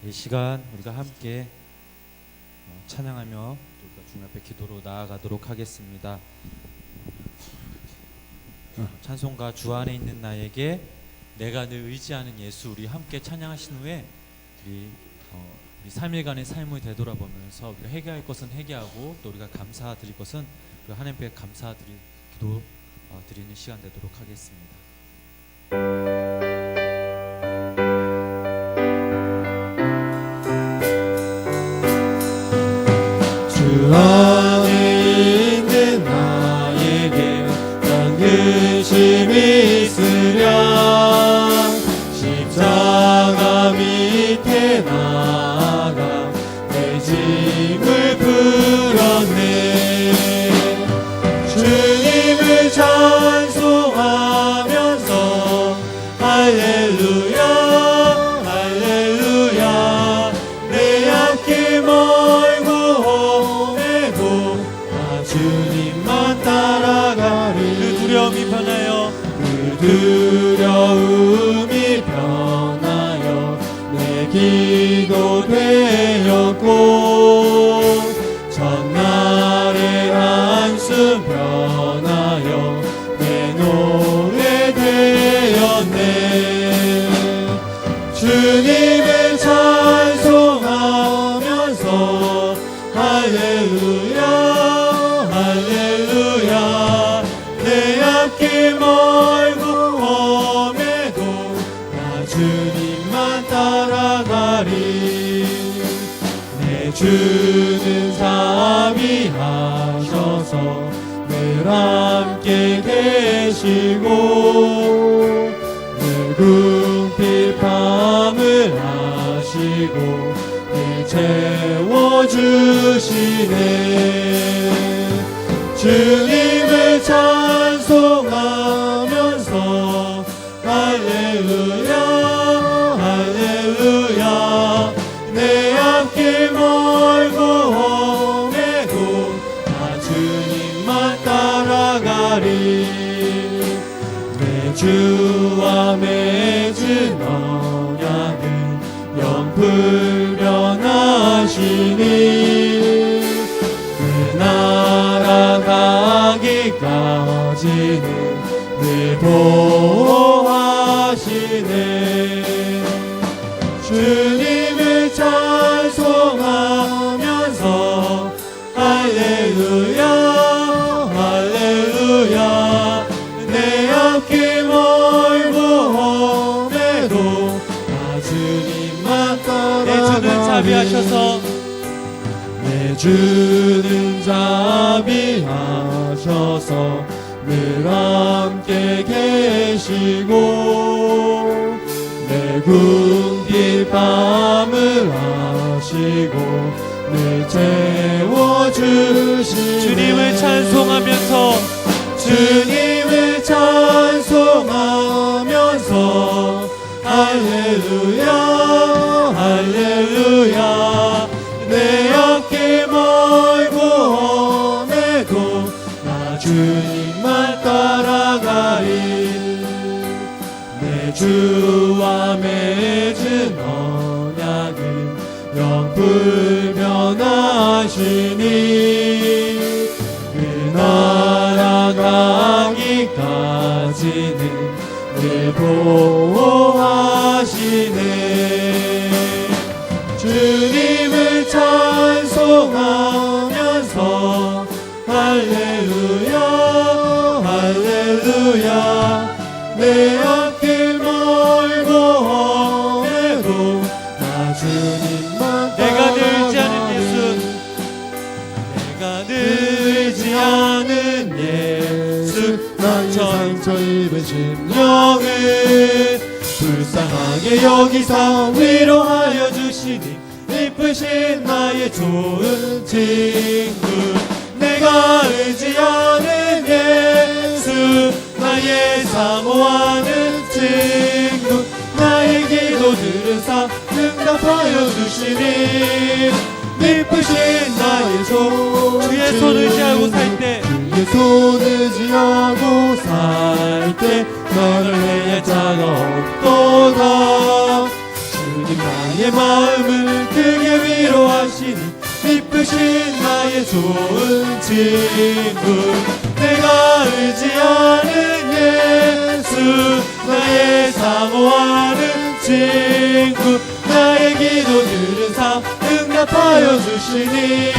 이 시간 우리가 함께 찬양하며 우리가 주님 앞에 기도로 나아가도록 하겠습니다. 찬송가 주 안에 있는 나에게 내가 늘 의지하는 예수, 우리 함께 찬양하신 후에 우리 3일간의 삶을 되돌아보면서 우리가 회개할 것은 회개하고 또 우리가 감사드릴 것은 하나님께 감사드릴 기도 드리는 시간 되도록 하겠습니다. 주 안에 있는 나에게 난 근심이 있으랴 십자가 밑에 나아가 내 짐을 풀었네. 주님을 찬송하면서 할렐루야 할렐루야 내 앞길 멀고 험해도 나 주님만 따라가리. 그 두려움이 변하여 두려움이 변하여 내 기도 되었고 전날의 한숨 변하여 내 노래 되었네. 주님을 찬송하면서 할렐루야 할렐루야 내 앞길 멀고 험해도 나 주님만 따라가리. 내 주는 자비하셔서 늘 함께 계시고 늘 궁핍 밤을 하시고 늘 채워주시네. 주님을 찬송하면서 할렐루야 할렐루야 내 앞길 멀고 험해도 나 주님만 따라가리. 내 주와 맺은 언약은 영불 변하시니 그 날아가기까지는 늘 보호하시네. 주님을 찬송하면서 할렐루야 할렐루야 내 앞길 멀고 험해도 나 주님만 따라가리. 내 주는 자비하셔서 내 주는 자비하셔서 늘 함께 계시고 내 궁핍 밤을 하시고 늘 채워주시네. 주님을 찬송하면서 주님을 찬송하면서 할렐루야 할렐루야 내 앞길 멀고 험해도 나 주님만 따라가리. 내 주와 맺은 언약은 영불 변하시니 그 날아가기까지는 늘 보호하시네. 주님을 찬송하면서 할렐루야 할렐루야 내 앞길 멀고 험해도 나 주님만 내가 늘 의지하는 예수, 내가 늘 의지하는 예수 나의 상처 입은 심령을 불쌍하게 여기사 위로하여 주시니 이쁘신 나의 좋은 친구. 내가 의지하는 예수 나의 사모하는 친구 나의 기도 들으사 응답하여 주시니 이쁘신 나의 좋은 주의 손 의지하고 살 때 주의 손 의지하고 살 때 너를 해야 자가 없도다. 주님 나의 나의 마음을 크게 위로하시니 기쁘신 나의 좋은 친구 내가 의지하는 예수 나의 사모하는 친구 나의 기도 들으사 응답하여 주시니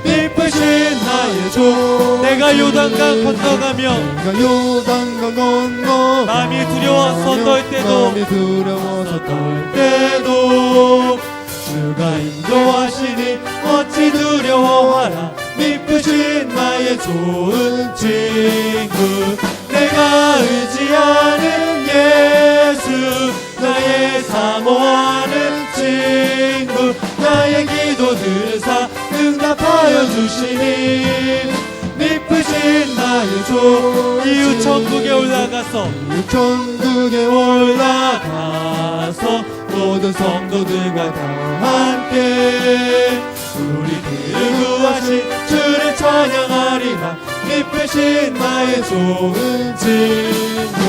기쁘신 나의 조 내가 요단강 건너가며 내가 요단강 건너 마음이 두려워서 떨 때도 마음이 두려워서 떨 때도 주가 인도하시니 어찌 두려워하라 기쁘신 나의 좋은 친구 내가 의지하는 예수 나의 사모하는 친구 나의 기도 들으사 응답하여 주시니 미쁘신 나의 조 이웃 천국에 올라가서 이웃 천국에 올라가서 모든 성도들과 다 함께 우리들을 구하신 주를 찬양하리라 미쁘신 나의 좋은 친구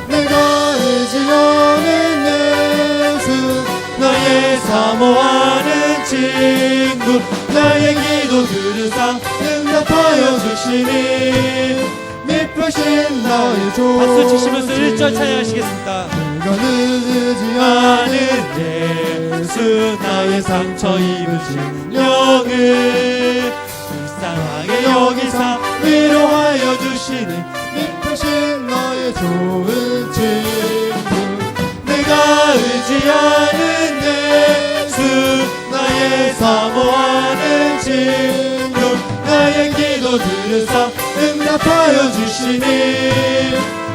내가 의지하는 예수 나의 사모하는 친구 나의 기도 들으사 응답하여 주시니 미쁘신 나의 좋은 박수 치시면서 1절 찬양하시겠습니다. 내가 의지하는 예수 나의 상처 입으신 영을 불쌍하게 여기사 위로하여 주시니 미쁘신 나의 좋은 친구 내가 의지하는 예수 나의 사모하는 친구 나의 기도 들으사 응답하여 주시니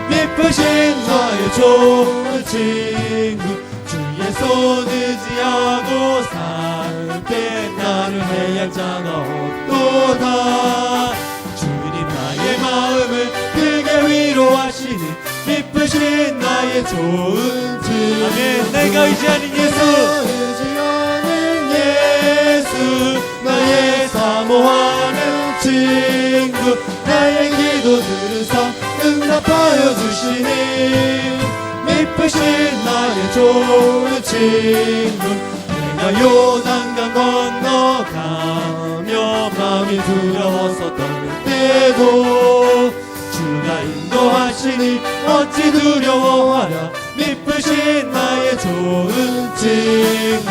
미쁘신 나의 좋은 친구 주의 손 의지하고 살 때 나를 해할 자가 없도다 주님 나의 마음을 크게 위로하시니 미쁘신 나의 좋은 친구 아멘. 내가 의지하는 예수 예수 나의 사모하는 친구 나의 기도 들으사 응답하여 주시니 미쁘신 나의 좋은 친구 내가 요단강 건너가며 마음이 두려워서 떨릴 때도 주가 인도하시니 어찌 두려워하라 미쁘신 나의 좋은 친구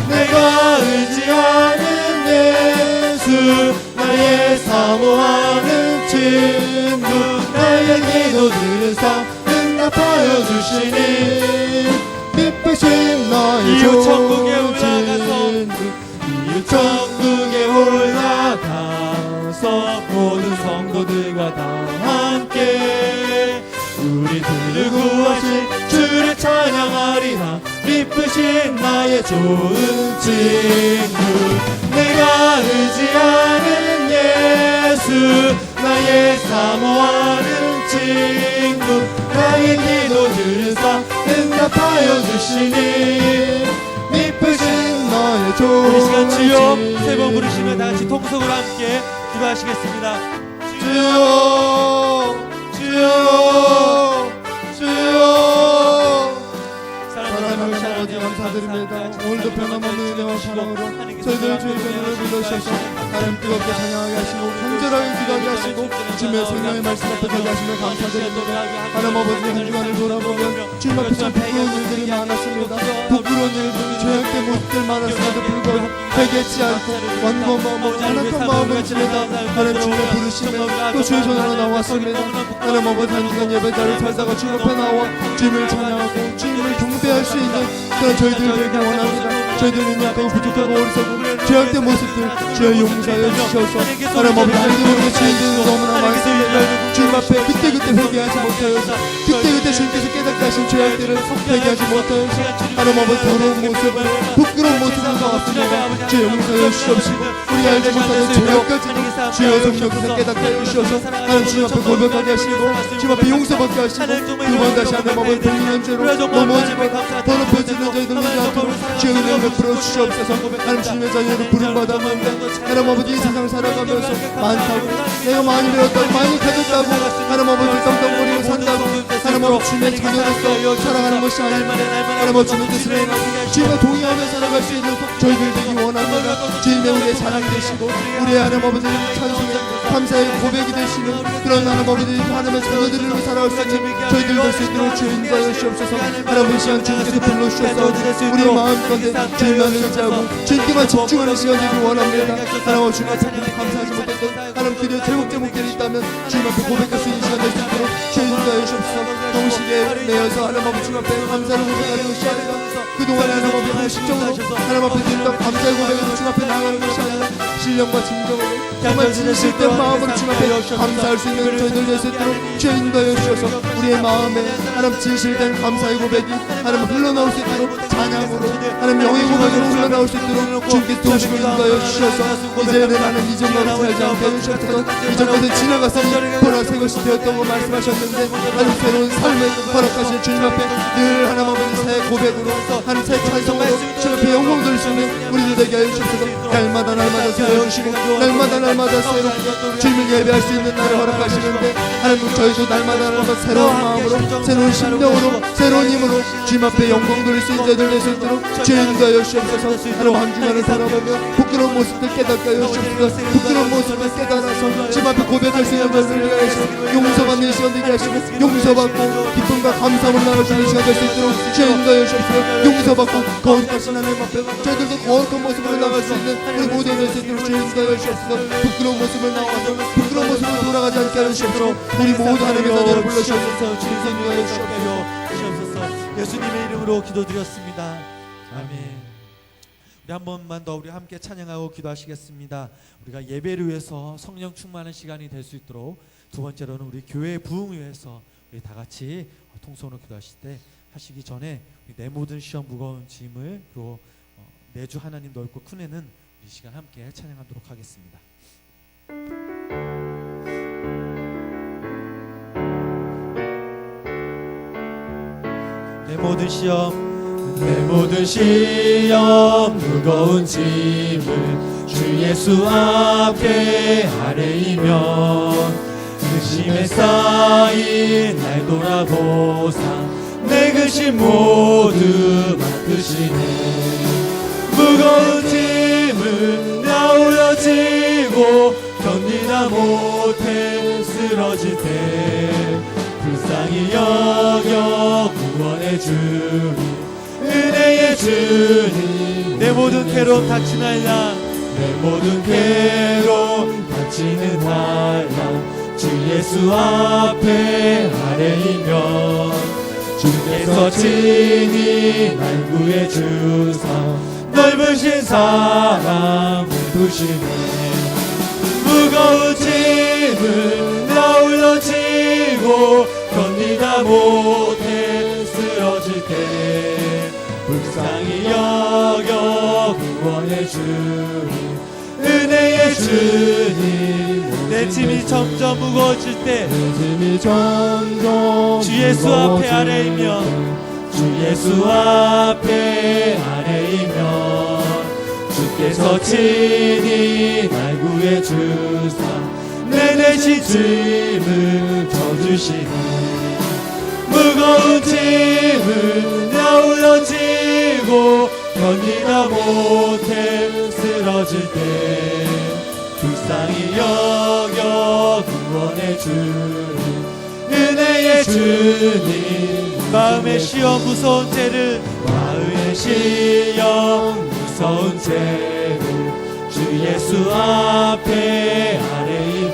내가 의지하는 예수 나의 사모하는 친구 나의 기도 들으사 응답하여 주시니 미쁘신 나의 이웃 천국에 좋은 올라가서 친구 이웃 천국에 올라가서 모든 성도들과 다 함께 우리들을 구하신 주를 찬양하리라 미쁘신 나의 좋은 친구 내가 의지하는 예수 나의 사모하는 친구 나의 기도 들으사 응답하여 주시니 미쁘신 나의 좋은 우리 시간 주여 친구 세 번 부르시면 다 같이 통성으로 함께 기도하시겠습니다. 주여 주여 주여 사랑하는 아버지 감사드립니다. 오늘도 변함없는 은혜와 사랑으로 저희들 주의 전을 불러주셔서 하나님 뜨겁게 찬양하게 하시고 간절하게 기도하게 하시고 주님의 생명의 말씀 앞에 서게 하시며 감사드립니다. 하나님 아버지 한 주간을 돌아보면 주님 앞에 참 부끄러운 일들이 많았습니다. 부끄러운 일들 죄악된 모습들 많았음에도 불구하고 회개치 않고 완고마음으로 안악한 마음을 지내다 하나님 주님의 부르심에 또 주의 전으로 나왔습니다. 하나님 아버지 한 주간 예배자를 살다가 주님 앞에 나와 주님을 찬양하고 주님을 경배할 수 있는 그런 저희들 되길 원합니다. 저희들은 약하고 부족하고 어리석고 죄악된 모습들 주여 용서하여 주셔서 하나님 아버지 알게 모르게 죄인들은 너무나 많습니다. 주님 앞에 그때그때 회개하지 못하여서 그때그때 주님께서 깨닫게 하신 죄악들을 회개하지 못하여서 하나님 아버지 더러운 모습을 부끄러운 모습을 나왔습니다. 주여 용서하여 주시옵시고 우리 알지 못하는 죄악까지도 주여 성령께서 깨닫게 하여 주셔서 하나님 주님 앞에 고백하게 하시고 주님 앞에 용서받게 하시고 두 번 다시 하나님 아버지 불리는 죄로 넘어지고 더럽혀지는 저희들 믿지 않도록 주의 은혜를 베풀어 주시옵소서. 하나님 주님의 자녀를 부름받았는데 하나님 아버지 이 세상 살아가면서 많다고 내가 많이 배웠다고 많이 가졌다고 하나님 아버지 떵떵거리고 산다고 하나님 아버지 주님의 자녀로서 살아가는 것이 아니라 하나님 아버지 주님의 뜻을 주님과 동의하며 살아갈 수 있는 저희들 되기 원합니다. 주님의 우리의 자랑이 되시고 우리의 하나님 아버지 찬송의 감사의 고백이 되시는 그런 하나님 아버지 하나님의 자녀들로 살아갈 수 있는 저희들 될 수 있도록 주여 인도하여 주옵소서. 하나님 이 시간 주님께서 불러주셔서 우리의 마음 가운데 주님만 의지하고 주님께만 집중하는 시간 되기 원합니다. 하나님 아버지 주님 앞에 감사하지 못했던 하나님 기도의 제목들이 있다면 주님 앞에 고백할 수 있는 시간 될 수 있도록 주여 인도하여 주옵소서. 동시에 내어서 하나님 아버지 주님 앞에 감사를 고백하는 것이 아니라 그동안에 하나님 앞에 공식적으로 하나님 앞에 드렸던 감사의 고백으로 주님 앞에 나아가는 것이 아니라 신령과 진정으로 정말 진실된 마음으로 주님 앞에 감사할 수 있는 저희들 될 수 있도록 주여 인도하여 주셔서 우리의 마음에 하나님 진실된 감사의 고백이 하나님 흘러나올 수 있도록 찬양으로 하나님 영의 고백으로 흘러나올 수 있도록 주님께 도우시고 인도하여 주셔서 이제는 나는 이전과는 살지 않게 해주셔서 이전 것은 지나갔으니 보라 새 것이 되었다고 말씀하셨는데 하나님 새로운 삶을 허락하신 주님 앞에 늘 하나님 아버지 새 고백으로 하나님 새 찬송으로 주님 앞에 영광 돌릴 수 있는 우리들 되게 하여 주셔서 날마다 세워주시고 날마다 새롭게 주님을 예배할 수 있는 날을 허락하시는데 하나님 저희도 날마다 새로운 마음으로 새로운 심령으로 새로운 힘으로 주님 앞에 영광 돌릴 수 있는 자들 될 수 있도록 주여 인도하여 주옵소서. 하나님 한 주간을 살아가며 부끄러운 모습들 깨닫게 하여 주옵소서. 부끄러운 모습을 깨달아서 주님 앞에 고백할 수 있는 것을 되게 하시고 용서받는 시간 되게 하시고 용서받고 기쁨과 감사함을 나눠주는 시간 될 수 있도록 주여 인도하여 주옵소서. 용서받고 거룩하신 하나님 앞에 저희들도 거룩한 모습으로 나갈 수 있는 우리 모두가 될 수 있도록 주여 인도하여 주옵소서. 부끄러운 모습을 나와서 부끄러운 모습으로 돌아가지 않게 하여 주옵소서. 우리 모두 하나님의 자녀를 불러주옵소서. 주님 인도하여 주옵소서. 예수님의 이름으로 기도드렸습니다. 아멘. 우리 한 번만 더 우리 함께 찬양하고 기도하시겠습니다. 우리가 예배를 위해서 성령 충만한 시간이 될 수 있도록 두 번째로는 우리 교회의 부흥을 위해서 우리 다 같이 통성으로 기도하실 때 하시기 전에 내 모든 시험 무거운 짐을 그리고 내주 하나님 넓고 큰 애는 이 시간 함께 찬양하도록 하겠습니다. 내 모든 시험 무거운 짐을 주 예수 앞에 아뢰이면 근심에 쌓인 날 돌아보사 내 근심 모두 맡으시네. 무거운 짐을 나 올려지고 견디다 못해 쓰러질 때 불쌍히 여겨 구원해 주니 은혜의 주님 내 모든 괴로움 닥치날라 내 모든 괴로움 닥치는 날라 주 예수 앞에 아뢰이면 주께서 친히 날 구해 주사 넓으신 사랑 베푸시네. 무거운 짐을 나 올려지고 견디다 못해 쓰러질 때 불쌍히 여겨 구원해 주니 은혜의 주님 내 짐이 점점 무거워질 때 주 예수 앞에 아뢰이면 주 예수 앞에 아뢰이면 주께서 친히 날 구해 주사 내 대신 짐을 져주시니 무거운 짐을 나 올려지고 견디다 못해 쓰러질 때 불쌍히 여겨 구원해 주니 은혜의 주님 마음의 시험 무서운 죄를 마음의 시험 무서운 죄를 주 예수 앞에 아뢰이면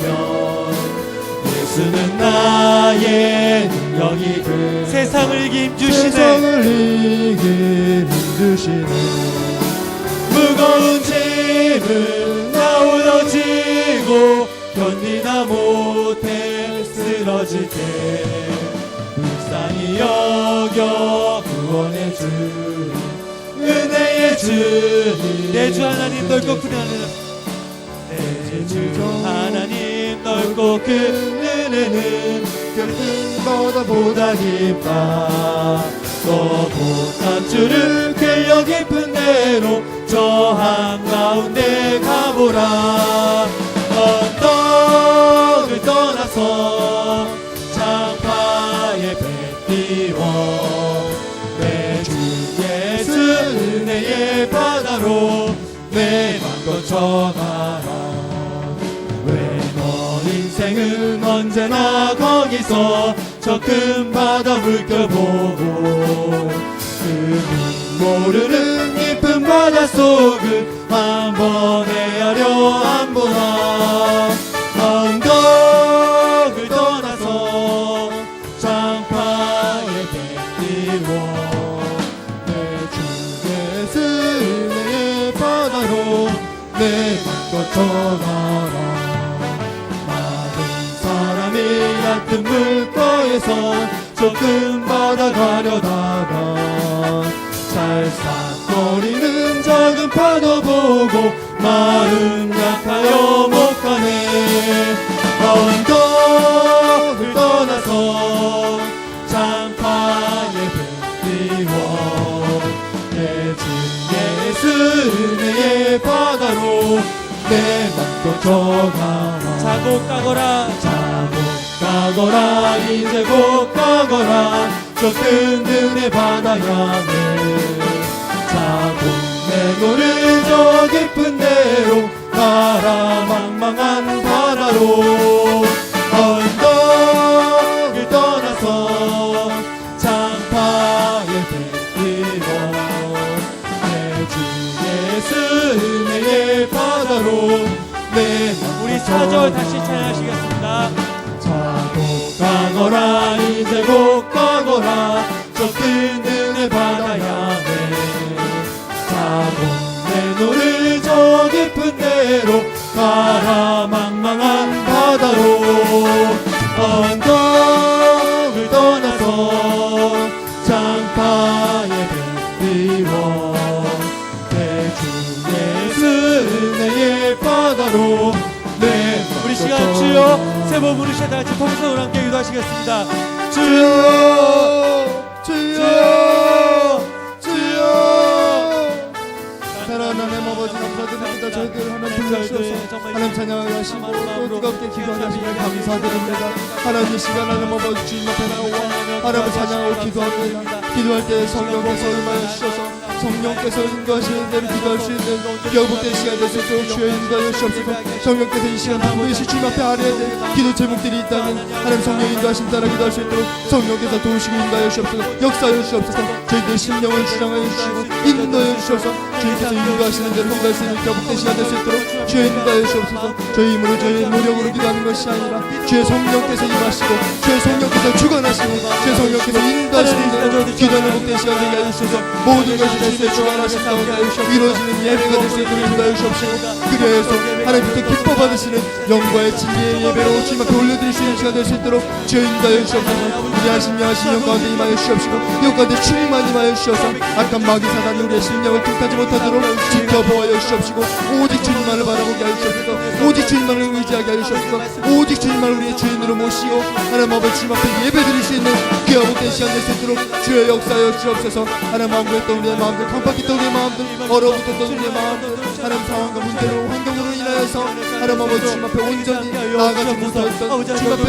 예수는 나의 능력이 그 세상을 이기 힘주시네. 무거운 짐을 나 올려지고 견디다 못해 쓰러질 때 불쌍히 여겨 구원해 주니 은혜의 주님 내 주 하나님 넓고 큰 은혜는 내 주 하나님 넓고 큰 은혜는 그 보다 깊아 또 못한 주를 근력 깊은 대로 저 한가운데 가보라. 언덕을 떠나서 장판 내 주 예수 은혜의 바다로 내 맘껏 전하라. 왜 너 인생은 언제나 거기서 저 큰 바다 물결 보고 그 모르는 깊은 바다 속을 한번 헤아려 안 보나. 언덕을 떠나서 장파에 뱉리워 내 주 예수 은혜의 바다로 내 맘껏 전하라. 많은 사람이 얕은 물가에서 저 큰 바다 가려다가 찰싹거리는 작은 파도 보고 마음 약하여 못 가네. 언덕을 떠나서 장파에 뱉리워 내 주 예수 은혜의 바다로 내 맘껏 전하라. 자고 가거라 이제 곧 가거라 저 큰 은혜 바다 향해. 자고 내고를 저 깊은 데로 가라. 망망한 바다로 언덕을 떠나서 장파에 뱉리워 내 주 예수 은혜의 바다로 내 우리 4절 다시 찬양하시겠습니다. 자고 가거라 이제 곧 가거라 저 큰 은혜 바다 향해. 자고 내 노를 저 깊은 데로 가라. 망망한 바다로 언덕을 떠나서 장파에 뱉리워 내 주 예수 은혜의 바다로 내 우리 시간 주여 세 번 부르시다 같이 통성으로 함께 기도하시겠습니다. 주여 주여 주여. 사랑하는 하나님 아버지 감사드립니다. 저희들 하나님 불러주셔서 하나님 찬양하게 하시고 또 뜨겁게 기도하게 하시니 감사드립니다. 하나님 이 시간 하나님 아버지 주님 앞에 나와 하나님을 찬양하고 기도합니다. 기도할 때 성령께서 임하여 주셔서 성령께서 인도하시는 대로 기도할 수 있는 여복된 시간 될수 있도록 주여 인도하여 주옵소서. 성령께서 이 시간 반드시 주님 앞에 아뢰야 될 기도 제목들이 있다면 하나님 성령 인도하신 따라 기도할 수 있도록 성령께서 도우시고 인도하여 주옵소서. 역사하여 주옵소서. 저희들 심령을 주장하여 주시고 인도하여 주옵소서. 주님께서 인도하시는 대로 기도할 수 있는 여복된 시간 될 수 있도록 주여 인도하여 주옵소서. 저희 힘으로 저희 노력으로 기도하는 것이 아니라 주의 성령께서 임하시고 주의 성령께서 주관하시고 주의 성령께서 인도하시는 대로 기도하는 복된 시간 되게 하여 주옵소서. 모든 것이 주님의 주관하신 가운데 이루어지는 예배가 될 수 있도록 인도하여 주옵시고 그리하여서 하나님께서 기뻐 받으시는 영광의 진리의 예배로 주님 앞에 올려드릴 수 있는 시간 될 수 있도록 주여 인도하여 주옵소서. 우리 하신 영 가운데 임하여 주옵시고 영 가운데 충만 임하여 주셔서 악한 마귀 사단이 우리의 심령을 틈타지 못하도록 지켜보아여 주옵시고 오직 주님만을 바라보게 하여 주옵소서. 오직 주님만을 의지하게 하여 주옵소서. 오직 주님만을 우리의 주인으로 모시고 하나님 아버지 주님 앞에 예배드릴 수 있는 귀한 복된 시간 될 수 있도록 주여 역사하여 주옵소서. 하나님 마음고했던 우리의 마음들 깜빡했던 우리의 마음들 얼어붙었던 우리의 마음들 하나님 상황과 문제로 환경으로 인하여서 하나님 아버지 주님 앞에 온전히 나아가지 못하였던 주님 앞에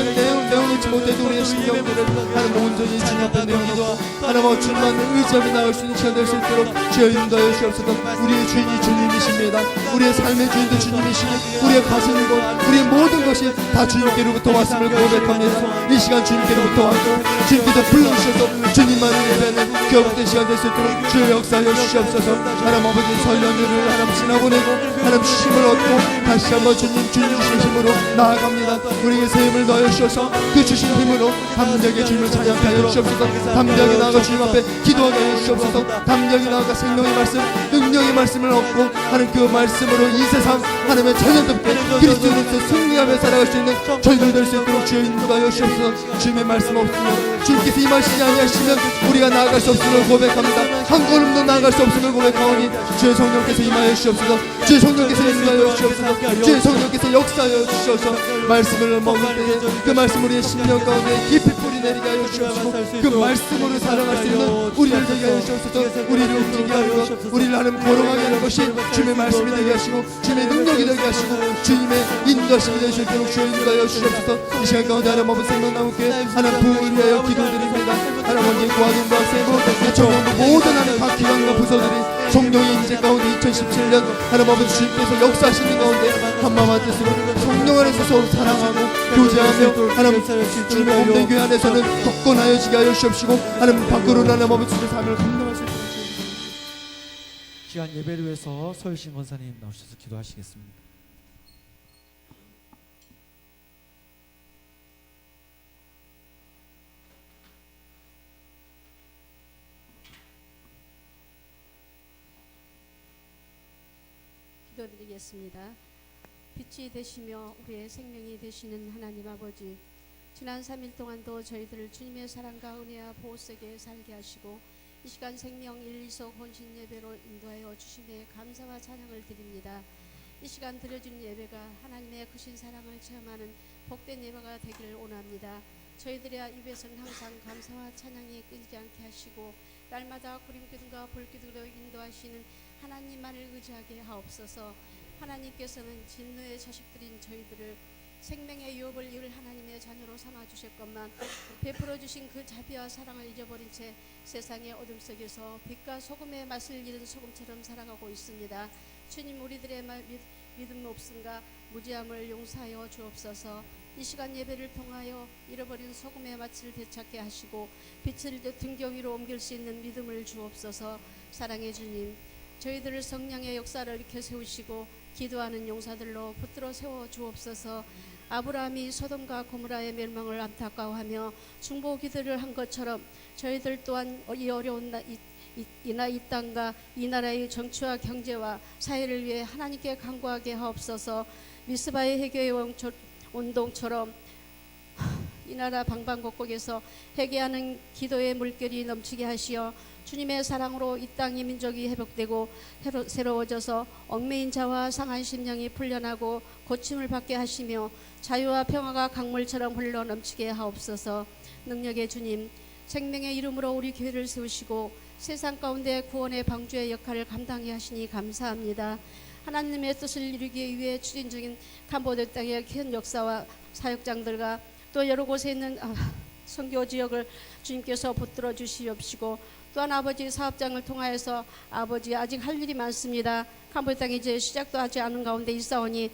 내어놓지 못했던 우리의 심령들을 하나님 온전히 주님 앞에 내어놓고 하나님 아버지 주님만을 의지하며 나갈 수 있는 시간 될 수 있도록 주여 인도하여 주옵소서. 우리의 주인이 주님이십니다. 우리의 삶의 주인도 주님이시고 우리의 가시는 것 우리의 모든 것이 다 주님께로부터 왔음을 고백합니다. 이 시간 주님께로부터 왔고 주님께서 불러주셔서 주님만을 예배하는 귀한 시간 될 수 있도록 주여 역사하여 주시옵소서. 하나님 아버지 설 연휴를 하나님 지나보내고 하나님 힘을 얻고 다시 한번 주님 주신 힘으로 나아갑니다. 우리에게 새 힘을 넣어 주셔서 그 주신 힘으로 담대하게 주님을 찬양하여 주시옵소서. 담대하게 나아가 주님 앞에 기도하게 하여 주시옵소서. 담대하게 나아가 생명의 말씀 능력의 말씀을 얻고 하나님 그 말씀으로 이 세상 하나님의 자녀답게 그리스도로서 승리하며 살아갈 수 있는 저희들 될 수 있도록 주여 인도하여 주시옵소서. 주님의 말씀 없으면 주님께서 임하시지 아니하시면 우리가 나아갈 수 없음을 고백합니다. 한 걸음도 나아갈 수 없음을 고백하오니 주의 성령께서 임하여 주시옵소서. 주의 성령께서 인도하여 주시옵소서. 주의 성령께서 역사하여 주시옵소서. 말씀을 먹을 때에 그 말씀 우리의 심령 가운데 깊이 뿌리 내리게 하여 주시옵소서. 그 말씀으로 살아갈 수 있는 우리를 되게 하여 주시옵소서. 우리를 움직이게 하는 것 우리를 하나님 걸어가게 하는 것이 주님의 말씀이 되게 하시고 주님의 능력이 되게 하시고 주님의 인도하심이 되실 때로 주여 인도하여 주시옵소서. 이 시간 가운데 하나님 아버지 생명나무께 하나님 부을 위하여 기도드립니다. 할아버지 고아동부 학생부 대청년부 모든 하는 각 기관과 부서들이 성령의 임재 가운데 2017년 하나님 아버지 주님께서 역사하시는 가운데 한마음 한뜻으로 성령 안에서 서로 사랑하고 교제하며 하나님 주님의 몸된 교회 안에서는 덕권하여지게 하여 주옵시고 하나님 밖으로 하나님 아버지 주님의 삶을 감당하실 수 있게 시간 예배를 위해서 서유신 권사님 나오셔서 기도하시겠습니다. 기도드리겠습니다. 빛이 되시며 우리의 생명이 되시는 하나님 아버지, 지난 3일 동안도 저희들을 주님의 사랑과 은혜와 보호 속에 살게 하시고 이 시간 생명 1~2소 혼신 예배로 인도하여 주심에 감사와 찬양을 드립니다. 이 시간 드려진 예배가 하나님의 크신 사랑을 체험하는 복된 예배가 되기를 원합니다. 저희들의 입에서는 항상 감사와 찬양이 끊이지 않게 하시고 날마다 구름기둥과 불기둥으로 인도하시는 하나님만을 의지하게 하옵소서. 하나님께서는 진노의 자식들인 저희들을 생명의 유업을 이을 하나님의 자녀로 삼아주셨건만 베풀어 주신 그 자비와 사랑을 잊어버린 채 세상의 어둠 속에서 빛과 소금의 맛을 잃은 소금처럼 살아가고 있습니다. 주님, 우리들의 믿음 없음과 무지함을 용서하여 주옵소서. 이 시간 예배를 통하여 잃어버린 소금의 맛을 되찾게 하시고 빛을 등교 위로 옮길 수 있는 믿음을 주옵소서. 사랑의 주님, 저희들을 성령의 역사를 일으켜 세우시고 기도하는 용사들로 붙들어 세워 주옵소서. 아브라함이 소돔과 고모라의 멸망을 안타까워하며 중보 기도를 한 것처럼 저희들 또한 이 어려운 이 땅과 이 나라의 정치와 경제와 사회를 위해 하나님께 간구하게 하옵소서. 미스바의 회개의 운동처럼 이 나라 방방곡곡에서 회개하는 기도의 물결이 넘치게 하시어 주님의 사랑으로 이 땅의 민족이 회복되고 새로워져서 얽매인 자와 상한 심령이 풀려나고 고침을 받게 하시며 자유와 평화가 강물처럼 흘러 넘치게 하옵소서. 능력의 주님, 생명의 이름으로 우리 교회를 세우시고 세상 가운데 구원의 방주의 역할을 감당해 하시니 감사합니다. 하나님의 뜻을 이루기 위해 추진 중인 캄보디아 땅의 큰 역사와 사역장들과 또 여러 곳에 있는 선교 지역을 주님께서 붙들어 주시옵시고 또한 아버지 사업장을 통하여서 아버지 아직 할 일이 많습니다. 캄보디아 땅이 이제 시작도 하지 않은 가운데 있사오니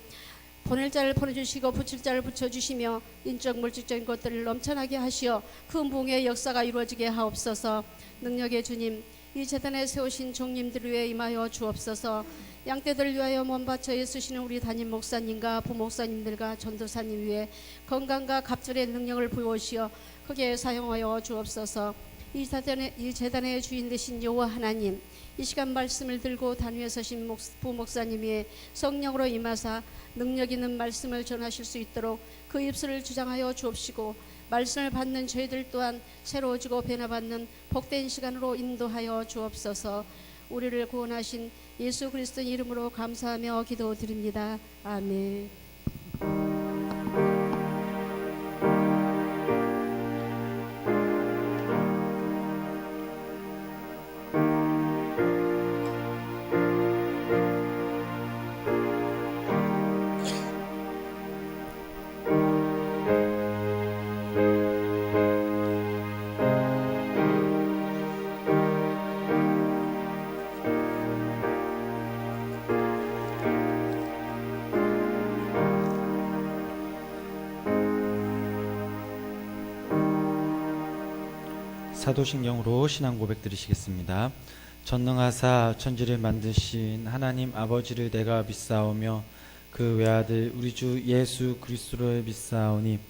보낼 자를 보내주시고 붙일 자를 붙여주시며 인적 물질적인 것들을 넘쳐나게 하시어 큰 부흥의 역사가 이루어지게 하옵소서. 능력의 주님, 이 재단에 세우신 종님들을 위해 임하여 주옵소서. 양떼들을 위하여 몸바쳐 애쓰시는 우리 담임 목사님과 부목사님들과 전도사님 위해 건강과 갑절의 능력을 부어시어 크게 사용하여 주옵소서. 이 재단의 주인 되신 여호와 하나님, 이 시간 말씀을 들고 단위에 서신 부목사님 위에 성령으로 임하사 능력 있는 말씀을 전하실 수 있도록 그 입술을 주장하여 주옵시고 말씀을 받는 저희들 또한 새로워지고 변화받는 복된 시간으로 인도하여 주옵소서. 우리를 구원하신 예수 그리스도 이름으로 감사하며 기도드립니다. 아멘. 사도신경으로 신앙 고백 드리시겠습니다. 전능하사 천지를 만드신 하나님 아버지를 내가 믿사오며 그 외아들 우리 주 예수 그리스도를 믿사오니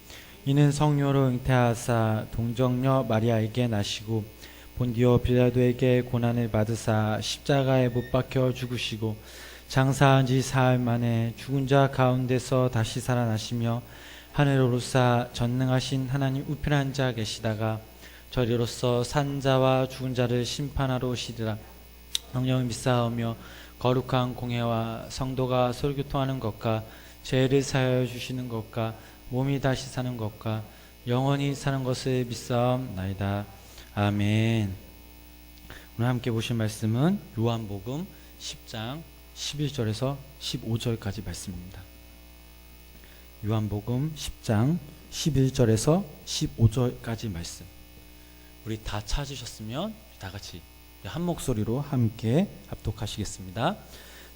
이는 성령으로 잉태하사 동정녀 마리아에게 나시고 본디오 빌라도에게 고난을 받으사 십자가에 못 박혀 죽으시고 장사한 지 사흘 만에 죽은 자 가운데서 다시 살아나시며 하늘로 오르사 전능하신 하나님 우편에 앉아 계시다가 저리로서 산 자와 죽은 자를 심판하러 오시리라. 성령을 믿사오며 거룩한 공회와 성도가 설교통하는 것과 죄를 사하여 주시는 것과 몸이 다시 사는 것과 영원히 사는 것을 믿사옵나이다. 아멘. 오늘 함께 보실 말씀은 요한복음 10장 11절에서 15절까지 말씀입니다. 요한복음 10장 11절에서 15절까지 말씀. 우리 다 찾으셨으면 다 같이 한 목소리로 함께 합독하시겠습니다.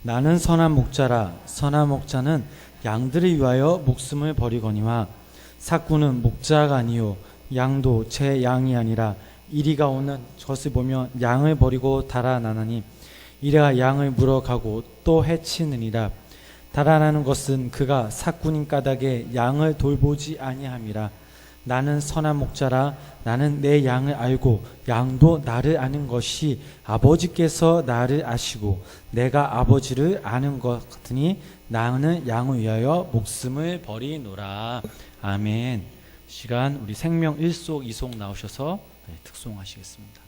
나는 선한 목자라. 선한 목자는 양들을 위하여 목숨을 버리거니와 삭구는 목자가 아니요 양도 제 양이 아니라 이리가 오는 젖을 보며 양을 버리고 달아나나니 이래가 양을 물어가고 또 해치느니라. 달아나는 것은 그가 삭구님 까닭에 양을 돌보지 아니함이라. 나는 선한 목자라. 나는 내 양을 알고 양도 나를 아는 것이 아버지께서 나를 아시고 내가 아버지를 아는 것 같으니 나는 양을 위하여 목숨을 버리노라. 아멘. 시간 우리 생명 1속 2속 나오셔서 특송하시겠습니다.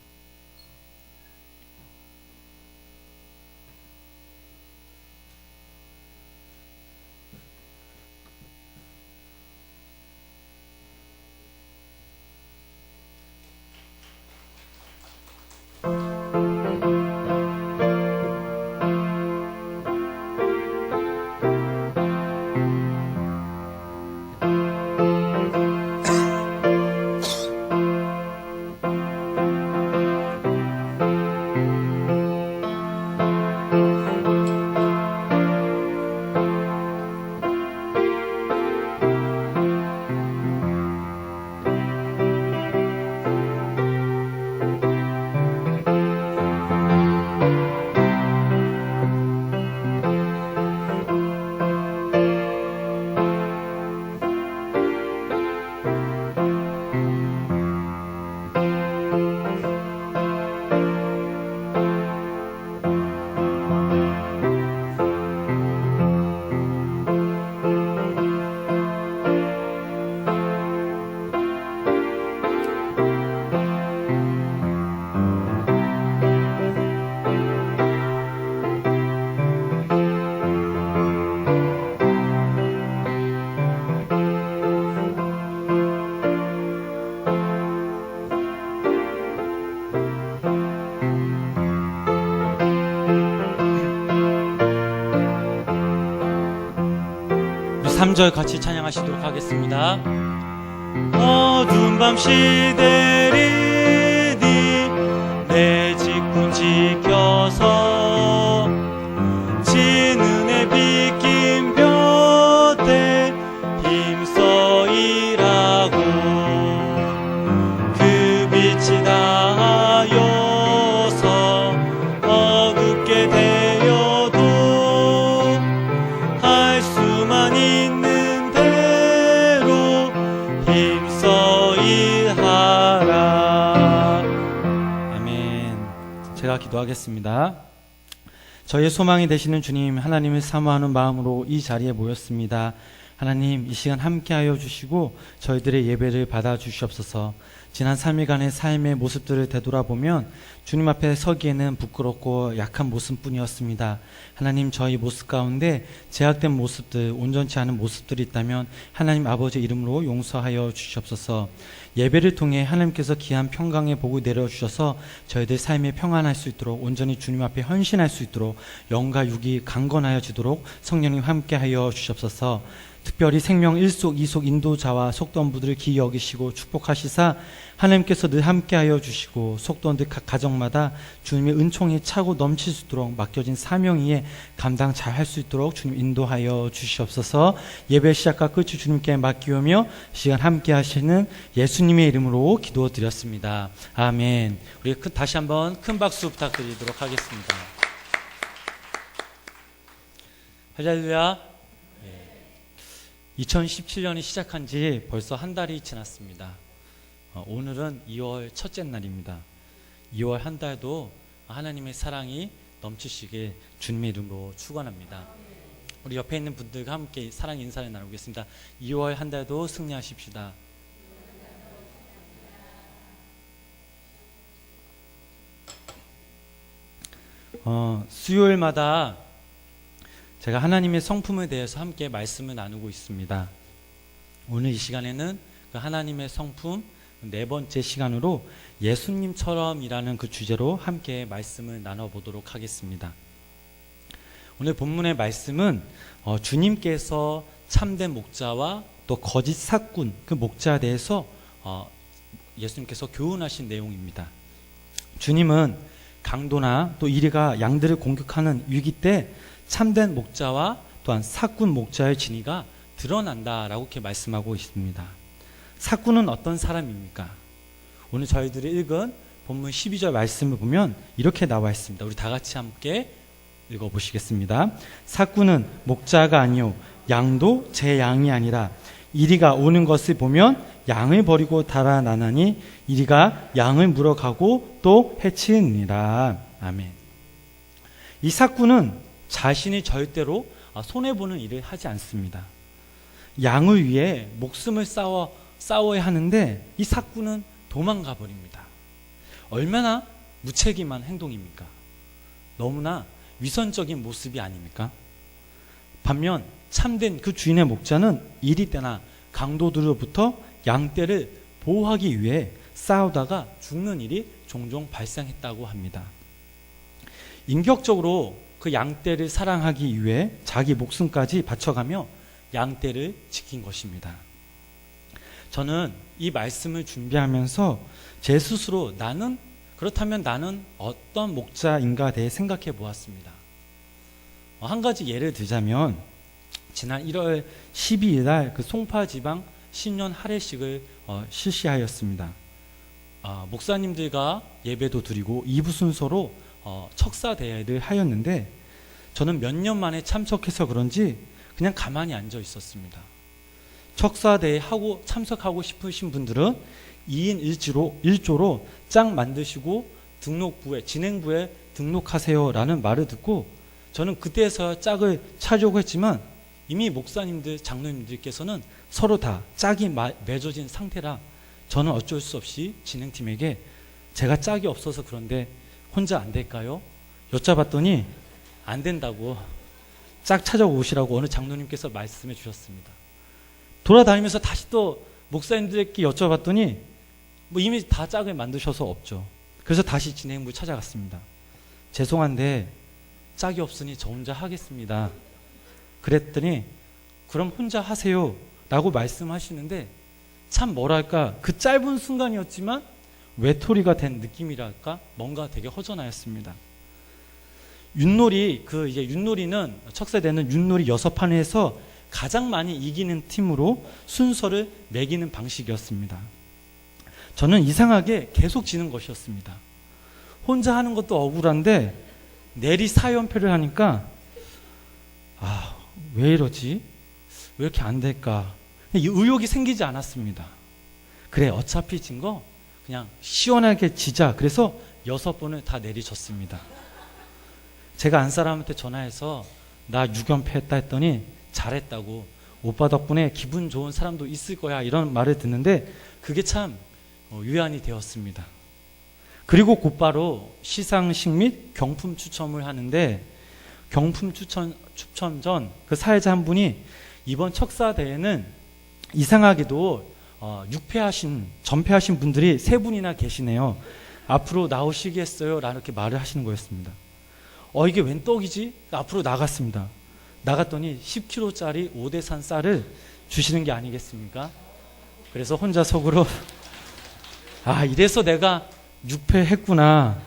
우리 3절 같이 찬양하시도록 하겠습니다. 어두운 밤 시대리니 내 직분 지켜서 진은혜 빗긴 볕에 힘써 일하고 그 빛이 닿아여서 어둡게 되어도 할 수만 있는 대로 힘써 일하라. 아멘. 제가 기도하겠습니다. 저의 소망이 되시는 주님, 하나님을 사모하는 마음으로 이 자리에 모였습니다. 하나님, 이 시간 함께하여 주시고 저희들의 예배를 받아 주시옵소서. 지난 3일간의 삶의 모습들을 되돌아보면 주님 앞에 서기에는 부끄럽고 약한 모습뿐이었습니다. 하나님, 저희 모습 가운데 제약된 모습들, 온전치 않은 모습들이 있다면 하나님 아버지 이름으로 용서하여 주시옵소서. 예배를 통해 하나님께서 귀한 평강의 복을 내려주셔서 저희들 삶이 평안할 수 있도록, 온전히 주님 앞에 헌신할 수 있도록, 영과 육이 강건하여지도록 성령님 함께하여 주시옵소서. 특별히 생명 1속 2속 인도자와 속도원부들을 기이 여기시고 축복하시사 하나님께서 늘 함께하여 주시고 속도원들 각 가정마다 주님의 은총이 차고 넘칠 수 있도록 맡겨진 사명 위에 감당 잘 할 수 있도록 주님 인도하여 주시옵소서. 예배 시작과 끝이 주님께 맡기오며 시간 함께 하시는 예수님의 이름으로 기도드렸습니다. 아멘. 우리 다시 한번 큰 박수 부탁드리도록 하겠습니다. 할렐루야. 2017년이 시작한 지 벌써 한 달이 지났습니다. 오늘은 2월 첫째 날입니다. 2월 한 달도 하나님의 사랑이 넘치시길 주님의 이름으로 축원합니다. 우리 옆에 있는 분들과 함께 사랑 인사를 나누겠습니다. 2월 한 달도 승리하십시다. 수요일마다 제가 하나님의 성품에 대해서 함께 말씀을 나누고 있습니다. 오늘 이 시간에는 그 하나님의 성품 네 번째 시간으로 예수님처럼이라는 그 주제로 함께 말씀을 나눠보도록 하겠습니다. 오늘 본문의 말씀은 주님께서 참된 목자와 또 거짓 삭군 그 목자에 대해서 예수님께서 교훈하신 내용입니다. 주님은 강도나 또 이리가 양들을 공격하는 위기 때 참된 목자와 또한 사꾼 목자의 진위가 드러난다라고 이렇게 말씀하고 있습니다. 사꾼은 어떤 사람입니까? 오늘 저희들이 읽은 본문 12절 말씀을 보면 이렇게 나와 있습니다. 우리 다 같이 함께 읽어보시겠습니다. 사꾼은 목자가 아니요 양도 제 양이 아니라 이리가 오는 것을 보면 양을 버리고 달아나나니 이리가 양을 물어가고 또 해치느니라. 아멘. 이 사꾼은 자신이 절대로 손해보는 일을 하지 않습니다. 양을 위해 목숨을 싸워야 하는데 이 사꾼은 도망가 버립니다. 얼마나 무책임한 행동입니까? 너무나 위선적인 모습이 아닙니까? 반면 참된 그 주인의 목자는 이리 때나 강도들로부터 양떼를 보호하기 위해 싸우다가 죽는 일이 종종 발생했다고 합니다. 인격적으로 그 양떼를 사랑하기 위해 자기 목숨까지 바쳐가며 양떼를 지킨 것입니다. 저는 이 말씀을 준비하면서 제 스스로 그렇다면 나는 어떤 목자인가에 대해 생각해 보았습니다. 한 가지 예를 들자면 지난 1월 12일 날 그 송파지방 신년 할애식을 실시하였습니다. 목사님들과 예배도 드리고 2부 순서로 척사 대회를 하였는데 저는 몇 년 만에 참석해서 그런지 그냥 가만히 앉아 있었습니다. 척사 대회 하고 참석하고 싶으신 분들은 2인 1조로 짝 만드시고 진행부에 등록하세요라는 말을 듣고 저는 그때서야 짝을 차려고 했지만 이미 목사님들, 장로님들께서는 서로 다 짝이 맺어진 상태라 저는 어쩔 수 없이 진행팀에게 제가 짝이 없어서 그런데 혼자 안 될까요? 여쭤봤더니 안 된다고 짝 찾아오시라고 어느 장로님께서 말씀해 주셨습니다. 돌아다니면서 다시 또 목사님들께 여쭤봤더니 이미 다 짝을 만드셔서 없죠. 그래서 다시 진행부 찾아갔습니다. 죄송한데 짝이 없으니 저 혼자 하겠습니다. 그랬더니 그럼 혼자 하세요 라고 말씀하시는데 참 뭐랄까 그 짧은 순간이었지만 외톨이가 된 느낌이랄까 뭔가 되게 허전하였습니다. 윷놀이는 척세대는 윷놀이 6판에서 가장 많이 이기는 팀으로 순서를 매기는 방식이었습니다. 저는 이상하게 계속 지는 것이었습니다. 혼자 하는 것도 억울한데 내리 4연패를 하니까 왜 이러지? 왜 이렇게 안 될까? 이 의욕이 생기지 않았습니다. 그래 어차피 진 거 그냥 시원하게 지자. 그래서 6번을 다 내리쳤습니다. 제가 안 사람한테 전화해서 나 6연패 했다 했더니 잘했다고 오빠 덕분에 기분 좋은 사람도 있을 거야 이런 말을 듣는데 그게 참 위안이 되었습니다. 그리고 곧바로 시상식 및 경품 추첨을 하는데 경품 추첨 전 그 사회자 한 분이 이번 척사 대회는 이상하게도 전패하신 분들이 3분이나 계시네요. 앞으로 나오시겠어요? 라는 이렇게 말을 하시는 거였습니다. 이게 웬 떡이지? 앞으로 나갔습니다. 나갔더니 10kg짜리 5대산 쌀을 주시는 게 아니겠습니까? 그래서 혼자 속으로 이래서 내가 6패 했구나.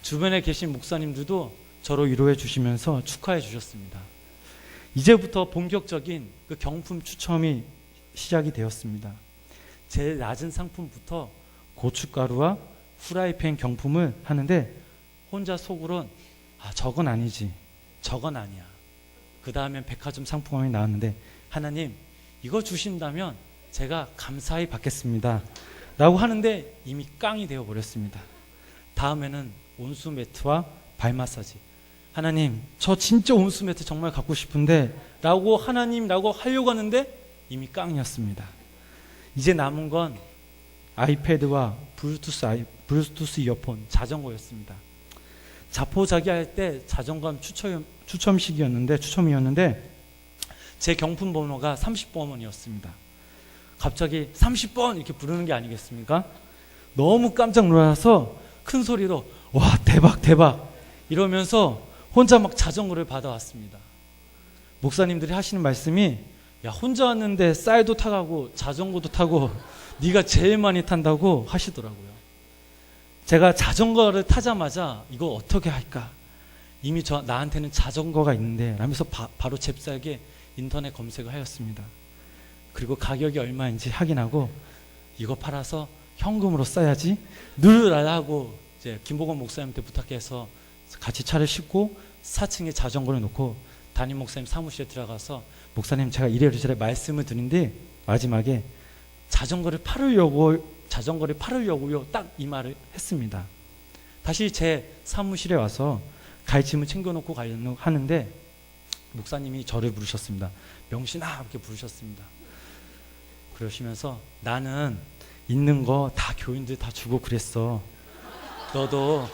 주변에 계신 목사님들도 저로 위로해 주시면서 축하해 주셨습니다. 이제부터 본격적인 그 경품 추첨이 시작이 되었습니다. 제일 낮은 상품부터 고춧가루와 후라이팬 경품을 하는데 혼자 속으론 저건 아니지, 저건 아니야. 그 다음엔 백화점 상품권이 나왔는데 하나님 이거 주신다면 제가 감사히 받겠습니다 라고 하는데 이미 깡이 되어버렸습니다. 다음에는 온수 매트와 발 마사지. 하나님 저 진짜 온수 매트 정말 갖고 싶은데 라고 하나님라고 하려고 하는데 이미 깡이었습니다. 이제 남은 건 아이패드와 블루투스 이어폰, 자전거였습니다. 자포자기할 때 자전거 추첨이었는데 제 경품 번호가 30번이었습니다. 갑자기 30번 이렇게 부르는 게 아니겠습니까? 너무 깜짝 놀라서 큰 소리로 와 대박 이러면서 혼자 막 자전거를 받아왔습니다. 목사님들이 하시는 말씀이 야 혼자 왔는데 쌀도 타가고 자전거도 타고 네가 제일 많이 탄다고 하시더라고요. 제가 자전거를 타자마자 이거 어떻게 할까? 이미 나한테는 자전거가 있는데 라면서 바로 잽싸게 인터넷 검색을 하였습니다. 그리고 가격이 얼마인지 확인하고 이거 팔아서 현금으로 써야지 누르라고 이제 김보건 목사님한테 부탁해서 같이 차를 싣고 4층에 자전거를 놓고 담임 목사님 사무실에 들어가서 목사님 제가 이래저래 말씀을 드린데 마지막에 자전거를 팔으려고요 딱 이 말을 했습니다. 다시 제 사무실에 와서 가이침을 챙겨놓고 가려고 하는데 목사님이 저를 부르셨습니다. 명신아 이렇게 부르셨습니다. 그러시면서 나는 있는 거 다 교인들 다 주고 그랬어. 너도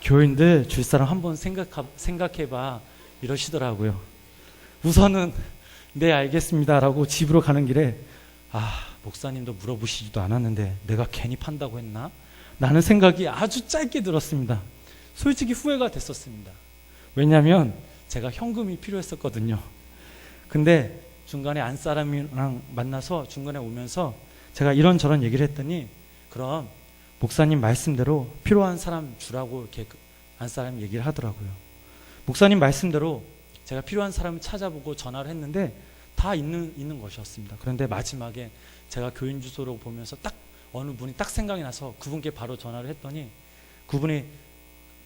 교인들 줄 사람 한번 생각해봐 이러시더라고요. 우선은 네 알겠습니다라고 집으로 가는 길에 목사님도 물어보시지도 않았는데 내가 괜히 판다고 했나? 라는 생각이 아주 짧게 들었습니다. 솔직히 후회가 됐었습니다. 왜냐하면 제가 현금이 필요했었거든요. 근데 중간에 안사람이랑 만나서 중간에 오면서 제가 이런저런 얘기를 했더니 그럼 목사님 말씀대로 필요한 사람 주라고 이렇게 안사람이 얘기를 하더라고요. 목사님 말씀대로 제가 필요한 사람을 찾아보고 전화를 했는데 다 있는 것이었습니다. 그런데 마지막에 제가 교인 주소로 보면서 딱 어느 분이 딱 생각이 나서 그분께 바로 전화를 했더니